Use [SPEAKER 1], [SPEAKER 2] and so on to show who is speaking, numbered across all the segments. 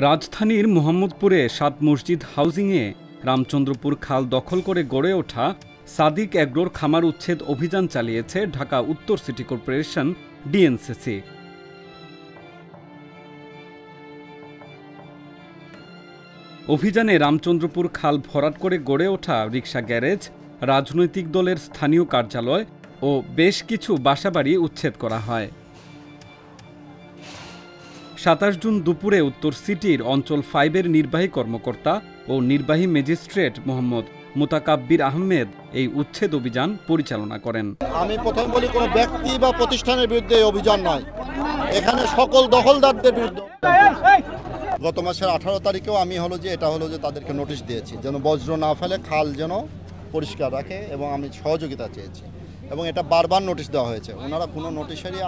[SPEAKER 1] রাজধানীর মোহাম্মদপুরে ৭ মসজিদ হাউজিংয়ে রামচন্দ্রপুর খাল দখল করে গড়ে ওঠা সাদিক এগ্রোর খামার উচ্ছেদ অভিযান চালিয়েছে ঢাকা উত্তর সিটি কর্পোরেশন ডিএনসিসি। অভিযানে রামচন্দ্রপুর খাল ভরাট করে গড়ে ওঠা রিকশা গ্যারেজ, রাজনৈতিক দলের স্থানীয় কার্যালয় ও বেশ কিছু বাসাবাড়ি উচ্ছেদ করা হয়। ২৭ জুন দুপুরে উত্তর সিটির অঞ্চল 5-এর নির্বাহী কর্মকর্তা ও নির্বাহী ম্যাজিস্ট্রেট মোহাম্মদ মোতাকাব্বির আহমেদ এই উচ্ছেদ অভিযান পরিচালনা করেন।
[SPEAKER 2] আমি প্রথম বলি, কোনো ব্যক্তি বা প্রতিষ্ঠানের বিরুদ্ধে এই অভিযান নয়, এখানে সকল দখলদারদের বিরুদ্ধে। গত মাসের 18 তারিখেও আমি এটা হলো যে তাদেরকে নোটিশ দিয়েছি যেন বজ্র না ফেলে, খাল যেন পরিষ্কার রাখে এবং আমি সহযোগিতা চেয়েছি এবং এটা বারবার নোটিশ দেওয়া হয়েছে। ওনারা কোনো নোটিশেরই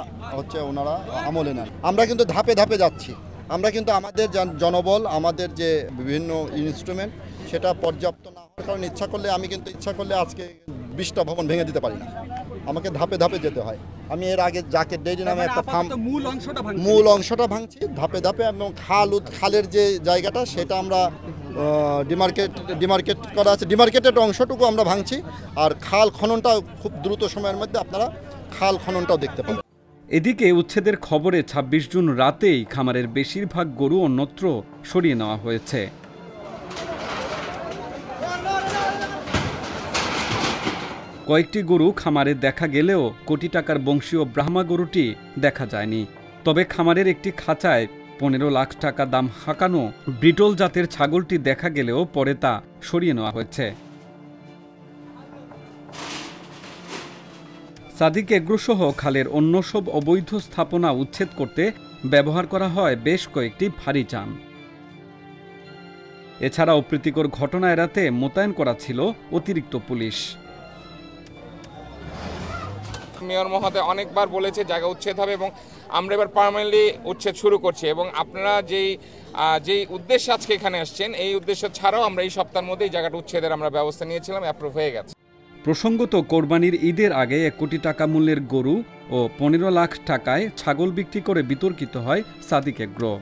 [SPEAKER 2] ওনারা আমলে নেন। আমরা কিন্তু ধাপে ধাপে যাচ্ছি। আমরা কিন্তু আমাদের জনবল, আমাদের যে বিভিন্ন ইনস্ট্রুমেন্ট সেটা পর্যাপ্ত না হওয়ার কারণে ইচ্ছা করলে আজকে 20টা ভবন ভেঙে দিতে পারি না, আমাকে ধাপে ধাপে যেতে হয়। আমি এর আগে জাকের ডেইরি নামে একটা ফার্ম মূল অংশটা ভাঙছি ধাপে ধাপে, এবং খালের যে জায়গাটা সেটা আমরা ডিমার্কেট করা আছে, ডিমার্কেটেড অংশটুকু আমরা ভাঙছি। আর খাল খননটা খুব দ্রুত সময়ের মধ্যে আপনারা খাল খননটাও দেখতে পাবেন।
[SPEAKER 1] এদিকে উচ্ছেদের খবরে ২৬ জুন রাতেই খামারের বেশিরভাগ গরু অন্যত্র সরিয়ে নেওয়া হয়েছে। কয়েকটি গরু খামারে দেখা গেলেও কোটি টাকার বংশীয় ব্রাহ্মা গরুটি দেখা যায়নি। তবে খামারের একটি খাঁচায় 15 লাখ টাকা দাম হাঁকানো ব্রিটল জাতের ছাগলটি দেখা গেলেও পরে তা সরিয়ে নেওয়া হয়েছে। সাদিক এগ্রো সহ খালের অন্য সব অবৈধ স্থাপনা উচ্ছেদ করতে ব্যবহার করা হয় বেশ কয়েকটি ভারী যান। এছাড়া অপ্রীতিকর ঘটনা এড়াতে মোতায়েন করা ছিল অতিরিক্ত পুলিশ।
[SPEAKER 3] মেয়র মহোদয় অনেকবার বলেছে জায়গা উচ্ছেদ হবে এবং আমরা এবার পার্মানেন্টলি উচ্ছেদ শুরু করছি এবং আপনারা যেই উদ্দেশ্যে আজকে এখানে আসছেন এই উদ্দেশ্য ছাড়াও আমরা এই সপ্তাহের মধ্যে এই জায়গাটা উচ্ছেদের আমরা ব্যবস্থা নিয়েছিলাম, অ্যাপ্রুভ হয়ে গেছে।
[SPEAKER 1] প্রসঙ্গত, কোরবানির ঈদের আগে 1 কোটি টাকা মূল্যের গরু ও 15 লাখ টাকায় ছাগল বিক্রি করে বিতর্কিত হয় সাদিক এগ্রো।